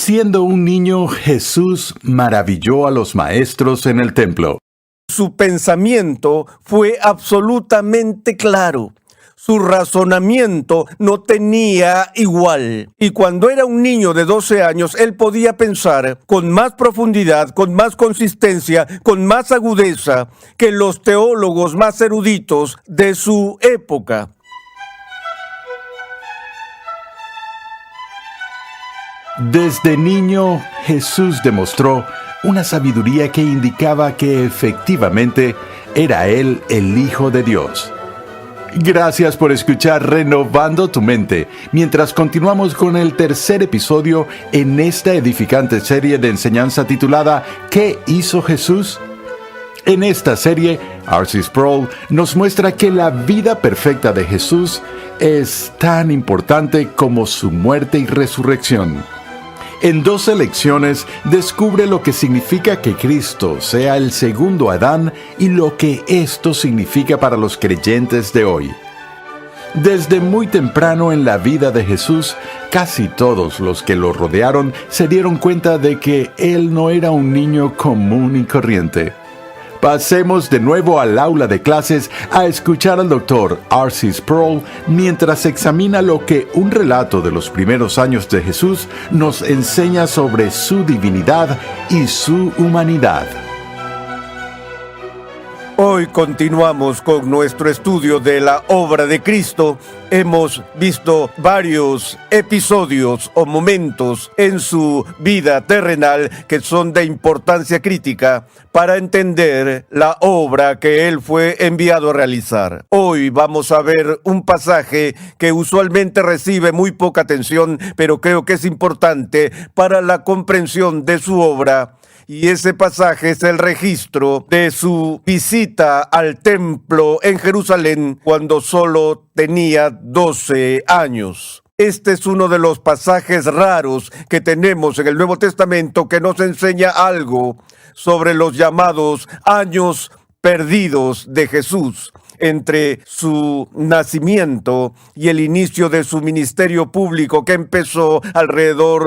Siendo un niño, Jesús maravilló a los maestros en el templo. Su pensamiento fue absolutamente claro. Su razonamiento no tenía igual. Y cuando era un niño de 12 años, él podía pensar con más profundidad, con más consistencia, con más agudeza que los teólogos más eruditos de su época. Desde niño, Jesús demostró una sabiduría que indicaba que efectivamente era Él el Hijo de Dios. Gracias por escuchar Renovando tu Mente, mientras continuamos con el tercer episodio en esta edificante serie de enseñanza titulada ¿Qué hizo Jesús? En esta serie, R.C. Sproul nos muestra que la vida perfecta de Jesús es tan importante como su muerte y resurrección. En 12 lecciones descubre lo que significa que Cristo sea el segundo Adán y lo que esto significa para los creyentes de hoy. Desde muy temprano en la vida de Jesús, casi todos los que lo rodearon se dieron cuenta de que Él no era un niño común y corriente. Pasemos de nuevo al aula de clases a escuchar al Dr. R.C. Sproul mientras examina lo que un relato de los primeros años de Jesús nos enseña sobre su divinidad y su humanidad. Hoy continuamos con nuestro estudio de la obra de Cristo. Hemos visto varios episodios o momentos en su vida terrenal que son de importancia crítica para entender la obra que Él fue enviado a realizar. Hoy vamos a ver un pasaje que usualmente recibe muy poca atención, pero creo que es importante para la comprensión de su obra. Y ese pasaje es el registro de su visita al templo en Jerusalén cuando solo tenía 12 años. Este es uno de los pasajes raros que tenemos en el Nuevo Testamento que nos enseña algo sobre los llamados años perdidos de Jesús entre su nacimiento y el inicio de su ministerio público que empezó alrededor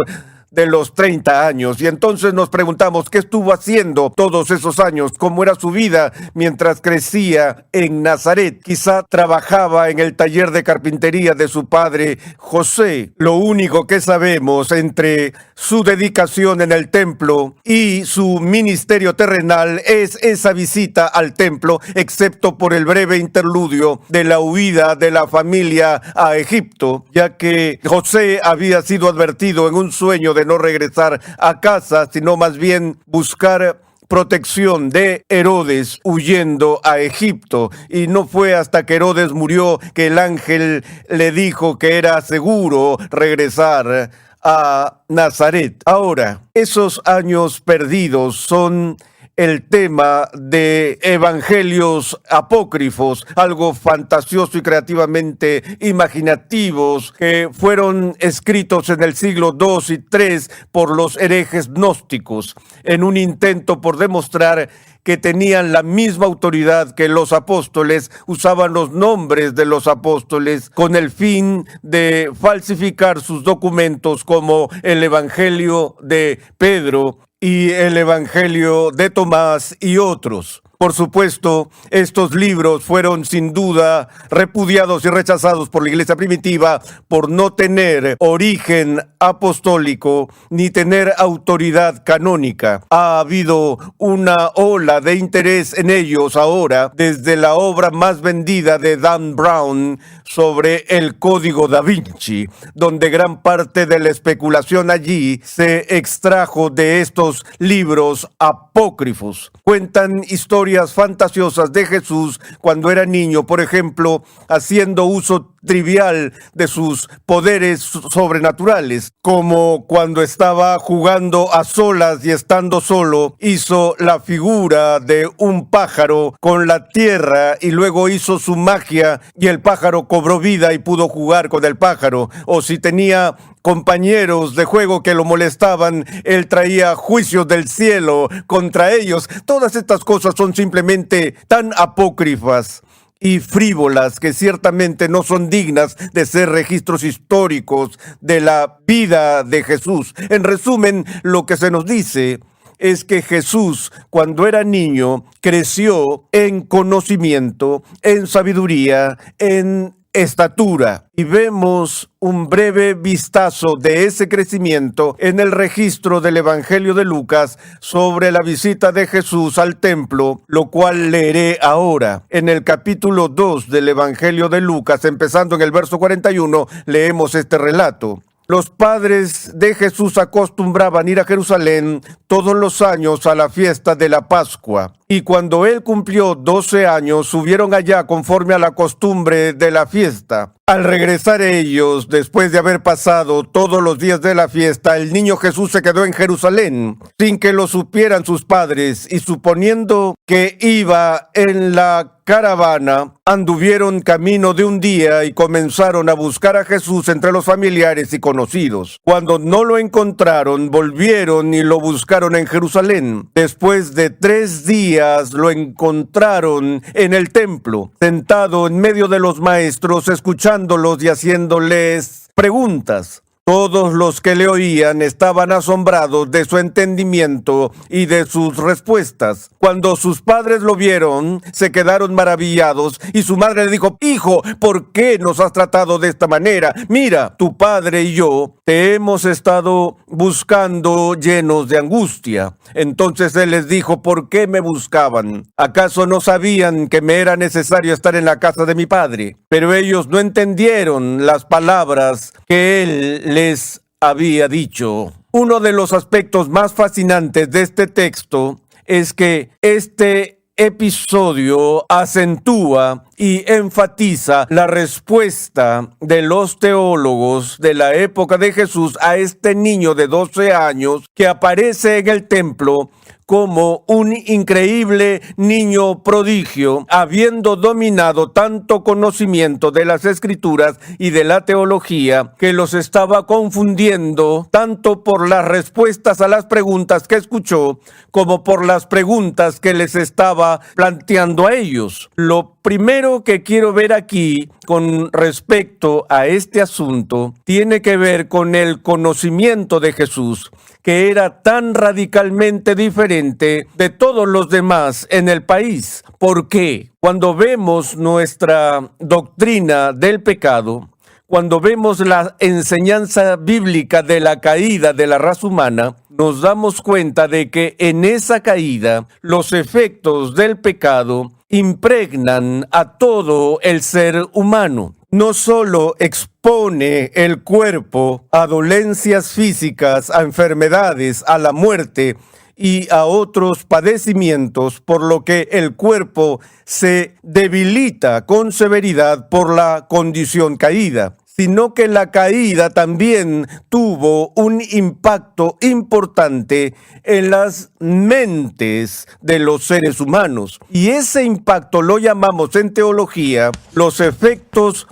de los 30 años. Y entonces nos preguntamos qué estuvo haciendo todos esos años, cómo era su vida mientras crecía en Nazaret. Quizá trabajaba en el taller de carpintería de su padre José. Lo único que sabemos entre su dedicación en el templo y su ministerio terrenal es esa visita al templo, excepto por el breve interludio de la huida de la familia a Egipto, ya que José había sido advertido en un sueño de no regresar a casa, sino más bien buscar protección de Herodes huyendo a Egipto. Y no fue hasta que Herodes murió que el ángel le dijo que era seguro regresar a Nazaret. Ahora, esos años perdidos son el tema de evangelios apócrifos, algo fantasioso y creativamente imaginativos, que fueron escritos en el siglo II y III por los herejes gnósticos, en un intento por demostrar que tenían la misma autoridad que los apóstoles, usaban los nombres de los apóstoles con el fin de falsificar sus documentos, como el Evangelio de Pedro y el Evangelio de Tomás y otros. Por supuesto, estos libros fueron sin duda repudiados y rechazados por la iglesia primitiva por no tener origen apostólico ni tener autoridad canónica. Ha habido una ola de interés en ellos ahora, desde la obra más vendida de Dan Brown sobre el Código Da Vinci, donde gran parte de la especulación allí se extrajo de estos libros apócrifos. Cuentan historias fantasiosas de Jesús cuando era niño, por ejemplo, haciendo uso trivial de sus poderes sobrenaturales, como cuando estaba jugando a solas y estando solo, hizo la figura de un pájaro con la tierra y luego hizo su magia y el pájaro cobró vida y pudo jugar con el pájaro. O si tenía compañeros de juego que lo molestaban, él traía juicios del cielo contra ellos. Todas estas cosas son simplemente tan apócrifas y frívolas que ciertamente no son dignas de ser registros históricos de la vida de Jesús. En resumen, lo que se nos dice es que Jesús, cuando era niño, creció en conocimiento, en sabiduría, en estatura. Y vemos un breve vistazo de ese crecimiento en el registro del Evangelio de Lucas sobre la visita de Jesús al templo, lo cual leeré ahora. En el capítulo 2 del Evangelio de Lucas, empezando en el verso 41, leemos este relato. Los padres de Jesús acostumbraban ir a Jerusalén todos los años a la fiesta de la Pascua. Y cuando él cumplió 12 años, subieron allá conforme a la costumbre de la fiesta. Al regresar ellos, después de haber pasado todos los días de la fiesta, el niño Jesús se quedó en Jerusalén, sin que lo supieran sus padres, y suponiendo que iba en la caravana, anduvieron camino de un día y comenzaron a buscar a Jesús entre los familiares y conocidos. Cuando no lo encontraron, volvieron y lo buscaron en Jerusalén. Después de 3 días, lo encontraron en el templo, sentado en medio de los maestros, escuchándolos y haciéndoles preguntas. Todos los que le oían estaban asombrados de su entendimiento y de sus respuestas. Cuando sus padres lo vieron, se quedaron maravillados y su madre le dijo: «Hijo, ¿por qué nos has tratado de esta manera? Mira, tu padre y yo te hemos estado buscando llenos de angustia». Entonces él les dijo: «¿Por qué me buscaban? ¿Acaso no sabían que me era necesario estar en la casa de mi padre?». Pero ellos no entendieron las palabras que él les había dicho. Uno de los aspectos más fascinantes de este texto es que este episodio acentúa y enfatiza la respuesta de los teólogos de la época de Jesús a este niño de 12 años que aparece en el templo como un increíble niño prodigio, habiendo dominado tanto conocimiento de las Escrituras y de la teología, que los estaba confundiendo tanto por las respuestas a las preguntas que escuchó, como por las preguntas que les estaba planteando a ellos. Lo primero que quiero ver aquí con respecto a este asunto tiene que ver con el conocimiento de Jesús, que era tan radicalmente diferente de todos los demás en el país. ¿Por qué? Cuando vemos nuestra doctrina del pecado, cuando vemos la enseñanza bíblica de la caída de la raza humana, nos damos cuenta de que en esa caída los efectos del pecado impregnan a todo el ser humano. No solo expone el cuerpo a dolencias físicas, a enfermedades, a la muerte y a otros padecimientos, por lo que el cuerpo se debilita con severidad por la condición caída, sino que la caída también tuvo un impacto importante en las mentes de los seres humanos. Y ese impacto lo llamamos en teología los efectos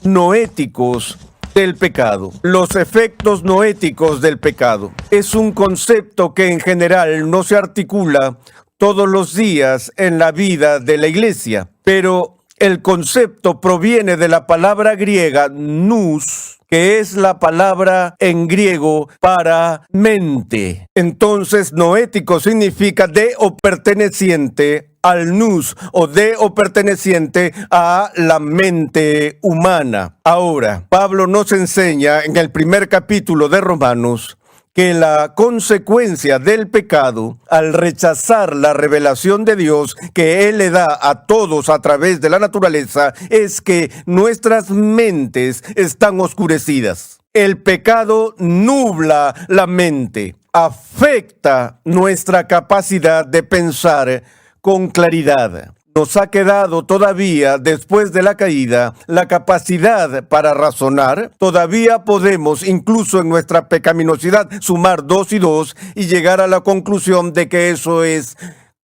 noéticos del pecado. Los efectos noéticos del pecado es un concepto que en general no se articula todos los días en la vida de la iglesia, pero el concepto proviene de la palabra griega nous, que es la palabra en griego para mente. Entonces, noético significa de o perteneciente al nous, o de o perteneciente a la mente humana. Ahora, Pablo nos enseña en el primer capítulo de Romanos que la consecuencia del pecado, al rechazar la revelación de Dios que Él le da a todos a través de la naturaleza, es que nuestras mentes están oscurecidas. El pecado nubla la mente, afecta nuestra capacidad de pensar con claridad. Nos ha quedado todavía, después de la caída, la capacidad para razonar. Todavía podemos, incluso en nuestra pecaminosidad, sumar 2 y 2 y llegar a la conclusión de que eso es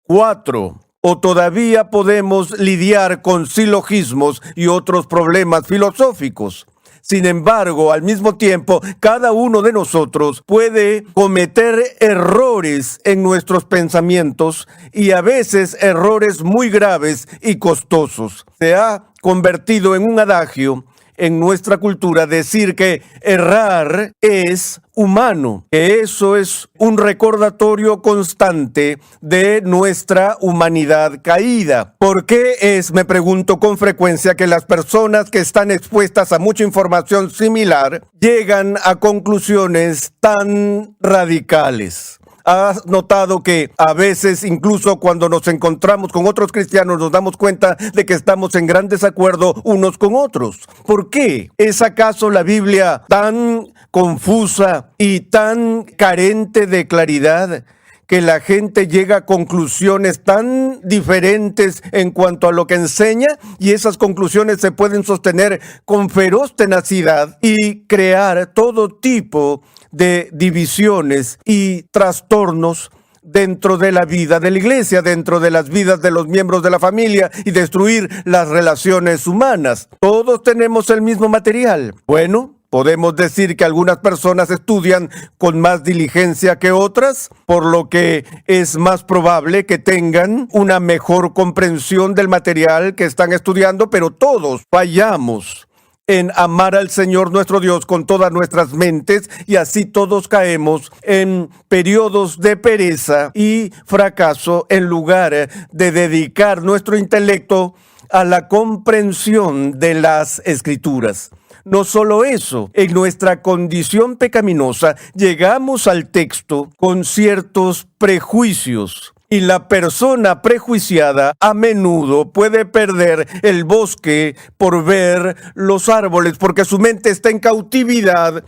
4. O todavía podemos lidiar con silogismos y otros problemas filosóficos. Sin embargo, al mismo tiempo, cada uno de nosotros puede cometer errores en nuestros pensamientos y a veces errores muy graves y costosos. Se ha convertido en un adagio en nuestra cultura decir que errar es humano, que eso es un recordatorio constante de nuestra humanidad caída. ¿Por qué es, me pregunto con frecuencia, que las personas que están expuestas a mucha información similar llegan a conclusiones tan radicales? ¿Has notado que a veces, incluso cuando nos encontramos con otros cristianos, nos damos cuenta de que estamos en gran desacuerdo unos con otros? ¿Por qué? ¿Es acaso la Biblia tan confusa y tan carente de claridad que la gente llega a conclusiones tan diferentes en cuanto a lo que enseña, y esas conclusiones se pueden sostener con feroz tenacidad y crear todo tipo de divisiones y trastornos dentro de la vida de la iglesia, dentro de las vidas de los miembros de la familia, y destruir las relaciones humanas? Todos tenemos el mismo material. Bueno, podemos decir que algunas personas estudian con más diligencia que otras, por lo que es más probable que tengan una mejor comprensión del material que están estudiando, pero todos fallamos en amar al Señor nuestro Dios con todas nuestras mentes, y así todos caemos en periodos de pereza y fracaso en lugar de dedicar nuestro intelecto a la comprensión de las Escrituras. No solo eso, en nuestra condición pecaminosa llegamos al texto con ciertos prejuicios. Y la persona prejuiciada a menudo puede perder el bosque por ver los árboles, porque su mente está en cautividad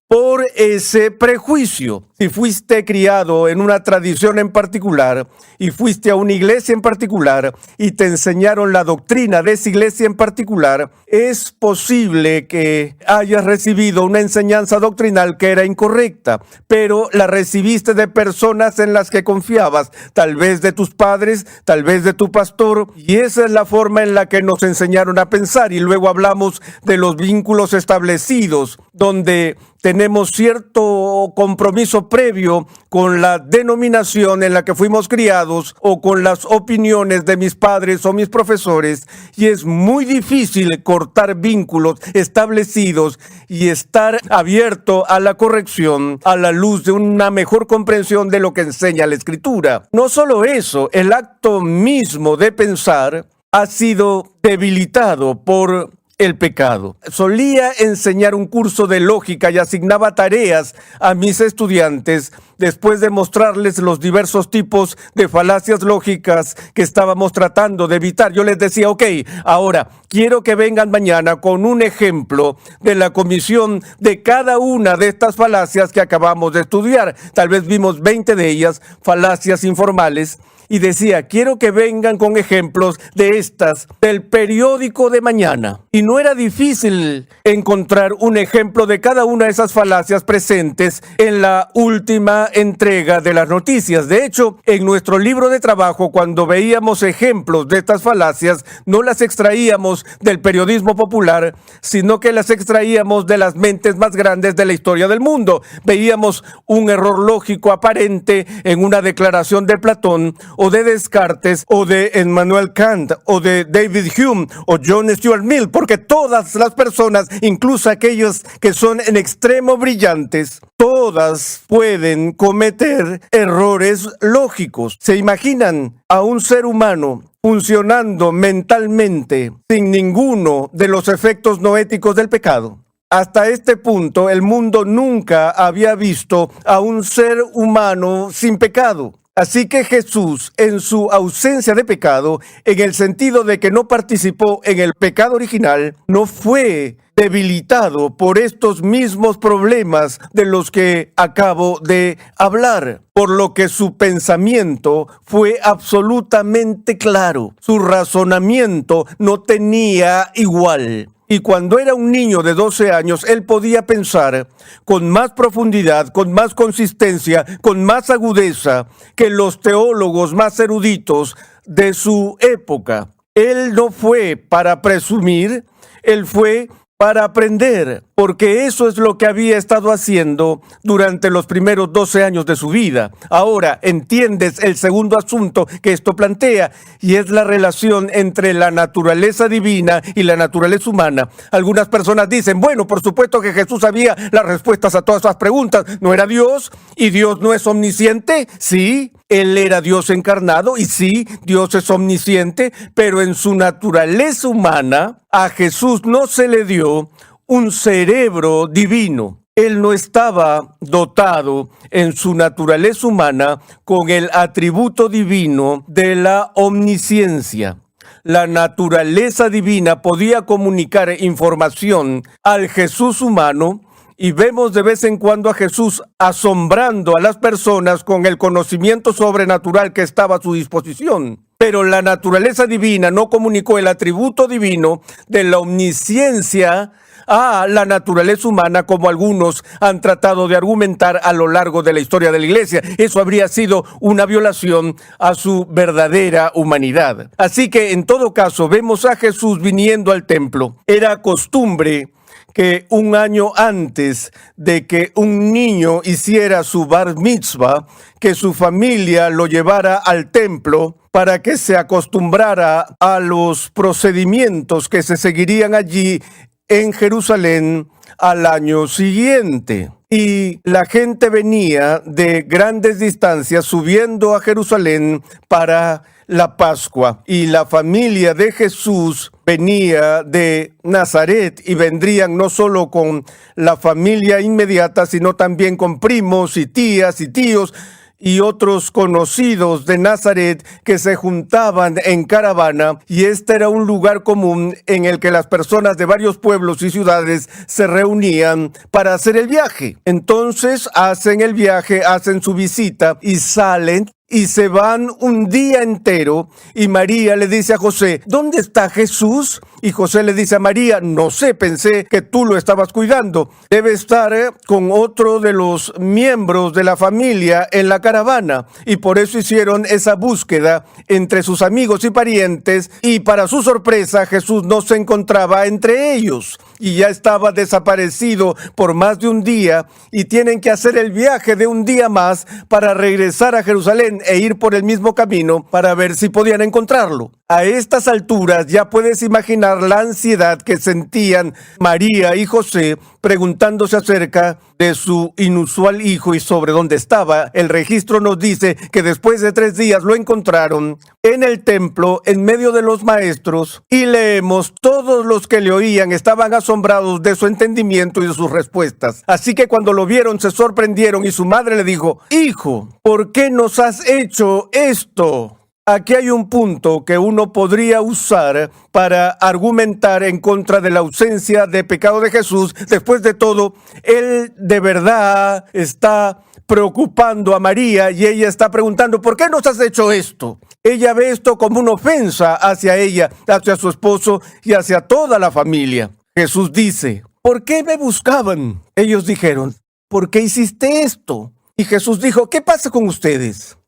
por ese prejuicio. Si fuiste criado en una tradición en particular y fuiste a una iglesia en particular y te enseñaron la doctrina de esa iglesia en particular, es posible que hayas recibido una enseñanza doctrinal que era incorrecta, pero la recibiste de personas en las que confiabas, tal vez de tus padres, tal vez de tu pastor, y esa es la forma en la que nos enseñaron a pensar. Y luego hablamos de los vínculos establecidos, donde tenemos cierto compromiso previo con la denominación en la que fuimos criados o con las opiniones de mis padres o mis profesores, y es muy difícil cortar vínculos establecidos y estar abierto a la corrección a la luz de una mejor comprensión de lo que enseña la Escritura. No solo eso, el acto mismo de pensar ha sido debilitado por el pecado. Solía enseñar un curso de lógica y asignaba tareas a mis estudiantes después de mostrarles los diversos tipos de falacias lógicas que estábamos tratando de evitar. Yo les decía, ok, ahora quiero que vengan mañana con un ejemplo de la comisión de cada una de estas falacias que acabamos de estudiar. Tal vez vimos 20 de ellas, falacias informales. Y decía, quiero que vengan con ejemplos de estas del periódico de mañana. Y no era difícil encontrar un ejemplo de cada una de esas falacias presentes en la última entrega de las noticias. De hecho, en nuestro libro de trabajo, cuando veíamos ejemplos de estas falacias, no las extraíamos del periodismo popular, sino que las extraíamos de las mentes más grandes de la historia del mundo. Veíamos un error lógico aparente en una declaración de Platón, o de Descartes, o de Immanuel Kant, o de David Hume, o John Stuart Mill, porque todas las personas, incluso aquellos que son en extremo brillantes, todas pueden cometer errores lógicos. ¿Se imaginan a un ser humano funcionando mentalmente sin ninguno de los efectos no éticos del pecado? Hasta este punto, el mundo nunca había visto a un ser humano sin pecado. Así que Jesús, en su ausencia de pecado, en el sentido de que no participó en el pecado original, no fue debilitado por estos mismos problemas de los que acabo de hablar, por lo que su pensamiento fue absolutamente claro. Su razonamiento no tenía igual. Y cuando era un niño de 12 años, él podía pensar con más profundidad, con más consistencia, con más agudeza que los teólogos más eruditos de su época. Él no fue para presumir, él fue para aprender, porque eso es lo que había estado haciendo durante los primeros 12 años de su vida. Ahora entiendes el segundo asunto que esto plantea, y es la relación entre la naturaleza divina y la naturaleza humana. Algunas personas dicen, bueno, por supuesto que Jesús sabía las respuestas a todas esas preguntas. ¿No era Dios? ¿Y Dios no es omnisciente? Sí. Él era Dios encarnado y sí, Dios es omnisciente, pero en su naturaleza humana a Jesús no se le dio un cerebro divino. Él no estaba dotado en su naturaleza humana con el atributo divino de la omnisciencia. La naturaleza divina podía comunicar información al Jesús humano, y vemos de vez en cuando a Jesús asombrando a las personas con el conocimiento sobrenatural que estaba a su disposición. Pero la naturaleza divina no comunicó el atributo divino de la omnisciencia a la naturaleza humana, como algunos han tratado de argumentar a lo largo de la historia de la iglesia. Eso habría sido una violación a su verdadera humanidad. Así que en todo caso vemos a Jesús viniendo al templo. Era costumbre que un año antes de que un niño hiciera su bar mitzvah, que su familia lo llevara al templo para que se acostumbrara a los procedimientos que se seguirían allí en Jerusalén al año siguiente. Y la gente venía de grandes distancias subiendo a Jerusalén para la Pascua, y la familia de Jesús venía de Nazaret y vendrían no solo con la familia inmediata, sino también con primos y tías y tíos y otros conocidos de Nazaret que se juntaban en caravana, y este era un lugar común en el que las personas de varios pueblos y ciudades se reunían para hacer el viaje. Entonces hacen el viaje, hacen su visita y salen y se van un día entero, y María le dice a José, ¿dónde está Jesús? Y José le dice a María, no sé, pensé que tú lo estabas cuidando. Debe estar con otro de los miembros de la familia en la caravana. Y por eso hicieron esa búsqueda entre sus amigos y parientes, y para su sorpresa Jesús no se encontraba entre ellos y ya estaba desaparecido por más de un día, y tienen que hacer el viaje de un día más para regresar a Jerusalén e ir por el mismo camino para ver si podían encontrarlo. A estas alturas ya puedes imaginar la ansiedad que sentían María y José preguntándose acerca de su inusual hijo y sobre dónde estaba. El registro nos dice que después de 3 días lo encontraron en el templo, en medio de los maestros, y leemos, todos los que le oían estaban asombrados de su entendimiento y de sus respuestas. Así que cuando lo vieron se sorprendieron, y su madre le dijo, hijo, ¿por qué nos has hecho esto? Aquí hay un punto que uno podría usar para argumentar en contra de la ausencia de pecado de Jesús. Después de todo, él de verdad está preocupando a María, y ella está preguntando, ¿por qué nos has hecho esto? Ella ve esto como una ofensa hacia ella, hacia su esposo y hacia toda la familia. Jesús dice, ¿por qué me buscaban? Ellos dijeron, ¿por qué hiciste esto? Y Jesús dijo, ¿qué pasa con ustedes?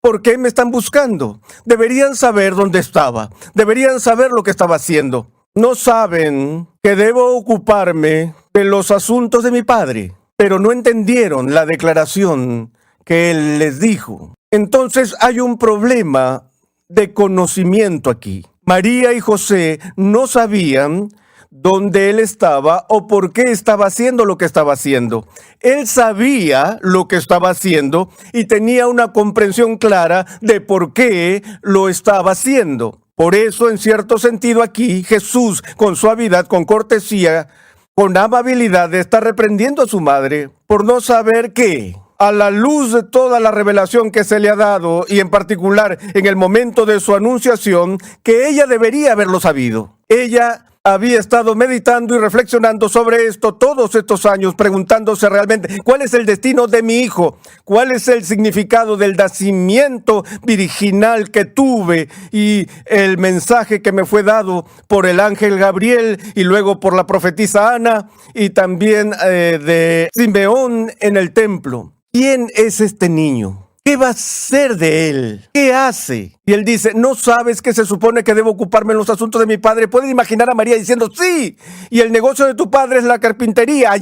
¿Por qué me están buscando? Deberían saber dónde estaba. Deberían saber lo que estaba haciendo. No saben que debo ocuparme de los asuntos de mi Padre, pero no entendieron la declaración que Él les dijo. Entonces hay un problema de conocimiento aquí. María y José no sabían dónde él estaba o por qué estaba haciendo lo que estaba haciendo. Él sabía lo que estaba haciendo y tenía una comprensión clara de por qué lo estaba haciendo. Por eso, en cierto sentido, aquí Jesús, con suavidad, con cortesía, con amabilidad, está reprendiendo a su madre por no saber qué. A la luz de toda la revelación que se le ha dado, y en particular en el momento de su anunciación, que ella debería haberlo sabido. Ella había estado meditando y reflexionando sobre esto todos estos años, preguntándose realmente, ¿cuál es el destino de mi hijo? ¿Cuál es el significado del nacimiento virginal que tuve y el mensaje que me fue dado por el ángel Gabriel y luego por la profetisa Ana y también de Simeón en el templo? ¿Quién es este niño? ¿Qué va a ser de él? ¿Qué hace? Y él dice, ¿no sabes que se supone que debo ocuparme en los asuntos de mi padre? Pueden imaginar a María diciendo, sí, y el negocio de tu padre es la carpintería,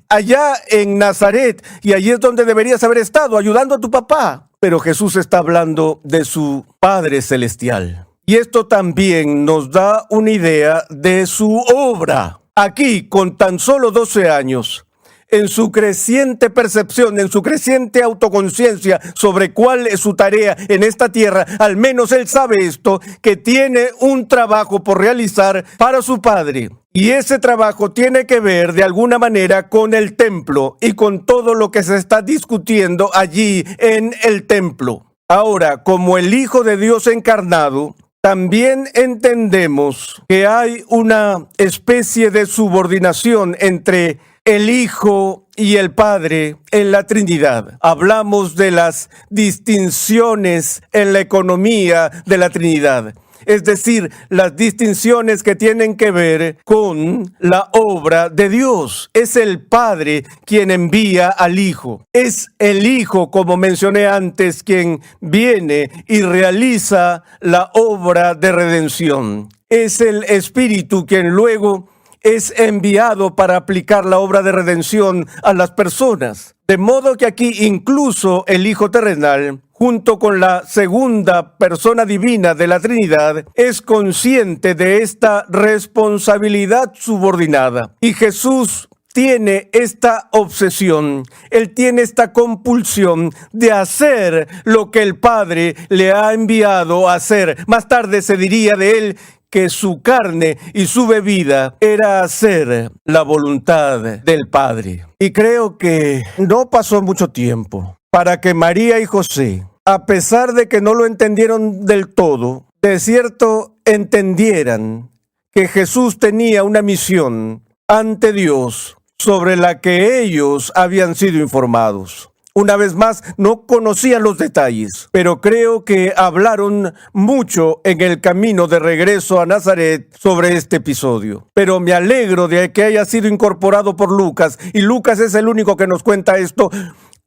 allá en Nazaret, y allí es donde deberías haber estado, ayudando a tu papá. Pero Jesús está hablando de su Padre Celestial. Y esto también nos da una idea de su obra. Aquí, con tan solo 12 años, en su creciente percepción, en su creciente autoconciencia sobre cuál es su tarea en esta tierra, al menos él sabe esto, que tiene un trabajo por realizar para su Padre. Y ese trabajo tiene que ver de alguna manera con el templo y con todo lo que se está discutiendo allí en el templo. Ahora, como el Hijo de Dios encarnado, también entendemos que hay una especie de subordinación entre el Hijo y el Padre en la Trinidad. Hablamos de las distinciones en la economía de la Trinidad. Es decir, las distinciones que tienen que ver con la obra de Dios. Es el Padre quien envía al Hijo. Es el Hijo, como mencioné antes, quien viene y realiza la obra de redención. Es el Espíritu quien luego es enviado para aplicar la obra de redención a las personas. De modo que aquí incluso el Hijo terrenal, junto con la segunda persona divina de la Trinidad, es consciente de esta responsabilidad subordinada. Y Jesús tiene esta obsesión, él tiene esta compulsión de hacer lo que el Padre le ha enviado a hacer. Más tarde se diría de él que su carne y su bebida era hacer la voluntad del Padre. Y creo que no pasó mucho tiempo para que María y José, a pesar de que no lo entendieron del todo, de cierto entendieran que Jesús tenía una misión ante Dios sobre la que ellos habían sido informados. Una vez más, no conocían los detalles, pero creo que hablaron mucho en el camino de regreso a Nazaret sobre este episodio. Pero me alegro de que haya sido incorporado por Lucas, y Lucas es el único que nos cuenta esto.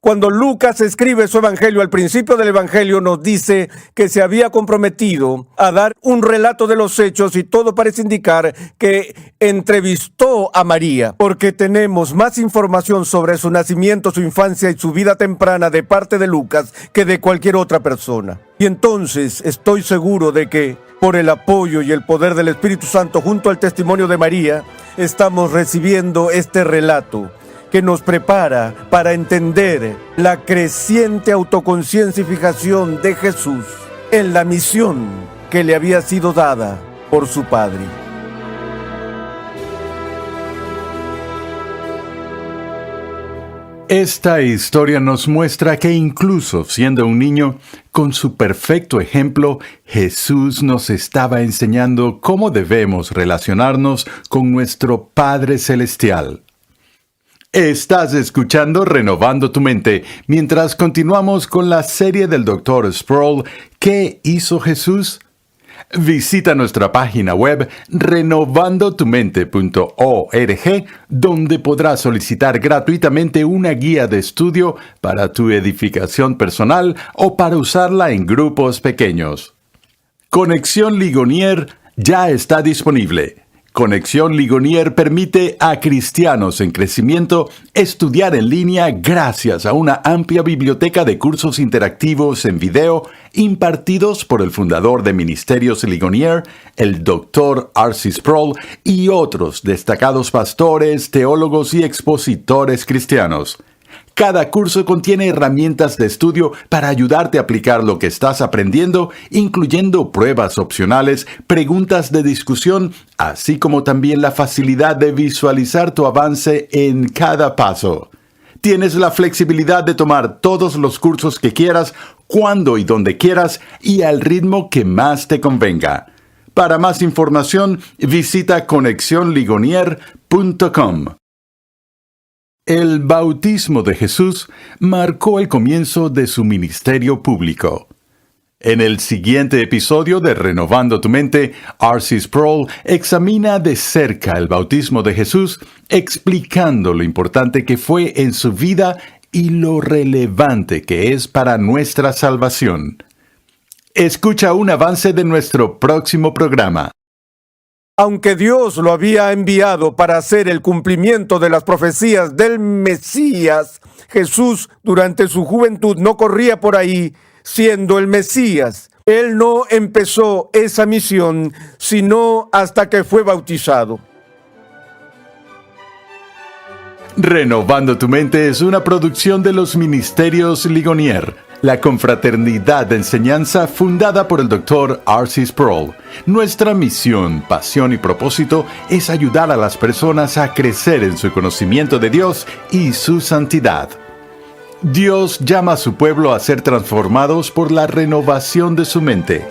Cuando Lucas escribe su evangelio, al principio del evangelio nos dice que se había comprometido a dar un relato de los hechos, y todo parece indicar que entrevistó a María, porque tenemos más información sobre su nacimiento, su infancia y su vida temprana de parte de Lucas que de cualquier otra persona. Y entonces estoy seguro de que por el apoyo y el poder del Espíritu Santo junto al testimonio de María, estamos recibiendo este relato que nos prepara para entender la creciente autoconciencia y fijación de Jesús en la misión que le había sido dada por su Padre. Esta historia nos muestra que incluso siendo un niño, con su perfecto ejemplo, Jesús nos estaba enseñando cómo debemos relacionarnos con nuestro Padre Celestial. Estás escuchando Renovando tu Mente, mientras continuamos con la serie del Dr. Sproul, ¿Qué hizo Jesús? Visita nuestra página web renovandotumente.org, donde podrás solicitar gratuitamente una guía de estudio para tu edificación personal o para usarla en grupos pequeños. Conexión Ligonier ya está disponible. Conexión Ligonier permite a cristianos en crecimiento estudiar en línea gracias a una amplia biblioteca de cursos interactivos en video impartidos por el fundador de Ministerios Ligonier, el Dr. R.C. Sproul, y otros destacados pastores, teólogos y expositores cristianos. Cada curso contiene herramientas de estudio para ayudarte a aplicar lo que estás aprendiendo, incluyendo pruebas opcionales, preguntas de discusión, así como también la facilidad de visualizar tu avance en cada paso. Tienes la flexibilidad de tomar todos los cursos que quieras, cuando y donde quieras, y al ritmo que más te convenga. Para más información, visita conexionligonier.com. El bautismo de Jesús marcó el comienzo de su ministerio público. En el siguiente episodio de Renovando tu Mente, R.C. Sproul examina de cerca el bautismo de Jesús, explicando lo importante que fue en su vida y lo relevante que es para nuestra salvación. Escucha un avance de nuestro próximo programa. Aunque Dios lo había enviado para hacer el cumplimiento de las profecías del Mesías, Jesús durante su juventud no corría por ahí siendo el Mesías. Él no empezó esa misión sino hasta que fue bautizado. Renovando tu mente es una producción de los Ministerios Ligonier, la confraternidad de enseñanza fundada por el Dr. R.C. Sproul. Nuestra misión, pasión y propósito es ayudar a las personas a crecer en su conocimiento de Dios y su santidad. Dios llama a su pueblo a ser transformados por la renovación de su mente.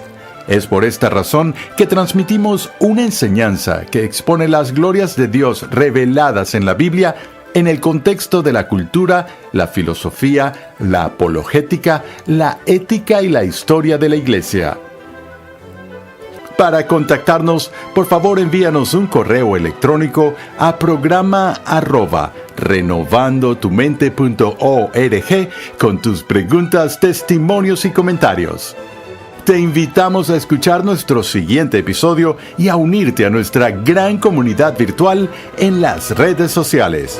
Es por esta razón que transmitimos una enseñanza que expone las glorias de Dios reveladas en la Biblia en el contexto de la cultura, la filosofía, la apologética, la ética y la historia de la Iglesia. Para contactarnos, por favor envíanos un correo electrónico a programa@renovandotumente.org con tus preguntas, testimonios y comentarios. Te invitamos a escuchar nuestro siguiente episodio y a unirte a nuestra gran comunidad virtual en las redes sociales.